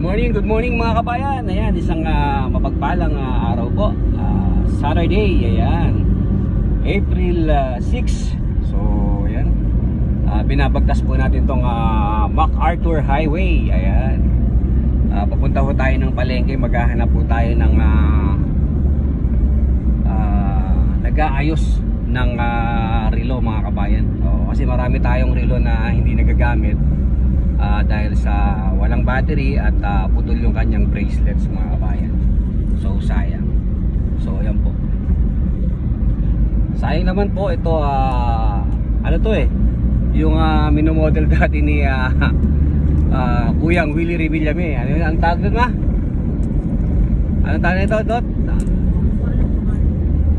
Good morning mga kabayan. Ayan, isang mapagpalang araw po. Saturday, ayan. April 6. So, ayan. Binabagtas po natin tong MacArthur Highway. Ayan. Papunta po tayo ng palengke. Maghahanap po tayo ng nag-aayos ng relo mga kabayan. Kasi marami tayong relo na hindi nagagamit. Dahil sa walang battery at putol yung kanyang bracelets mga kabayan. So sayang. So ayan po. Sayang naman po ito ano to yung minomodel dati ni Kuyang Willie Revillame. Ano yun ang tawag doon ma? Anong tawag nito Dot?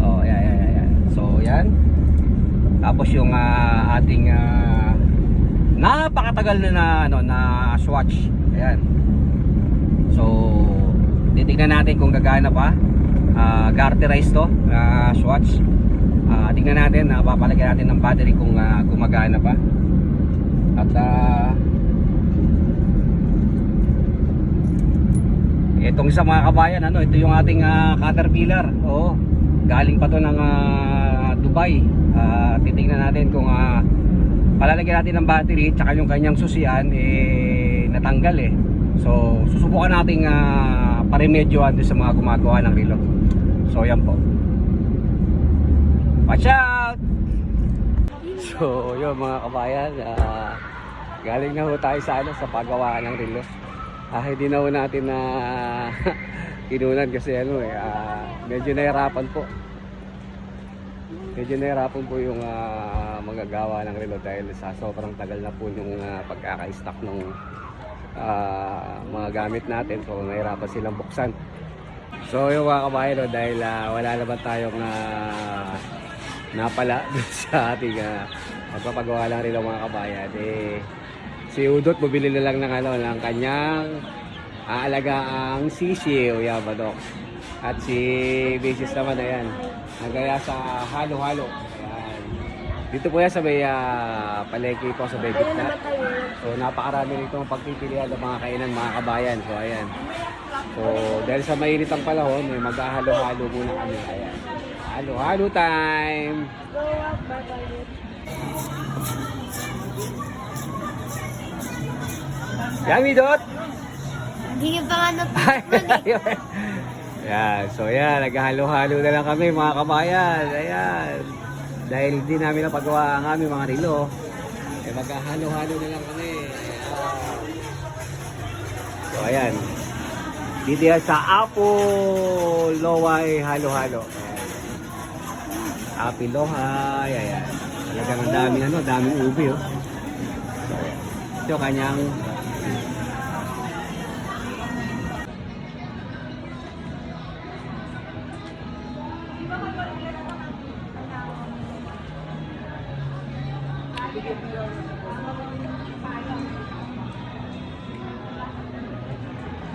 Oh yan. So yan. Tapos yung ating napakatagal na swatch. Ayan. So titingnan natin kung gagana pa. Garterize to swatch. Tingnan natin, papalagyan natin ng battery kung gumagana pa. At itong isa mga kabayan, ito yung ating Caterpillar. Galing pa to ng Dubai. Titingnan natin kung palalagyan natin ng battery tsaka yung kanyang susian natanggal so susubukan nating paremedyohan doon sa mga gumagawa ng relo. So yan po, watch out. So yun mga kabayan, galing na ho tayo sa paggawaan ng relo. Hindi na ho natin na kinunan kasi medyo nahirapan po. Medyo nahirapan po yung magagawa ng relo dahil sa sobrang tagal na po yung pagkaka-stock ng mga gamit natin. So nahirapan silang buksan. So yung mga kabayan, dahil wala naman tayong napala sa ating magpapagawa ng relo mga kabayan, si Udot bumili na lang ng kanyang aalagaang sisiw, Yabadok. At si Basis naman, ayan, nagaya sa halo-halo. Ayan. Dito po yan sa may palengke po sa may gitna. So napakarami nito ang pagpipilian ng mga kainan mga kabayan. So ayan. So dahil sa mainit ang panahon, may maghahalo-halo muna kami. Ayan. Halo-halo time! Yummy Dot! Hindi pa nga Yan, so yan, naghahalo-halo na lang kami mga kabayan. Ayan. Dahil hindi namin napagawa ang aming mga relo, maghahalo-halo na lang kami. So ayan. Dito yan sa Apo Loway halo-halo. Api Loway, ayan. Talagang ang daming ubi So, ito kanyang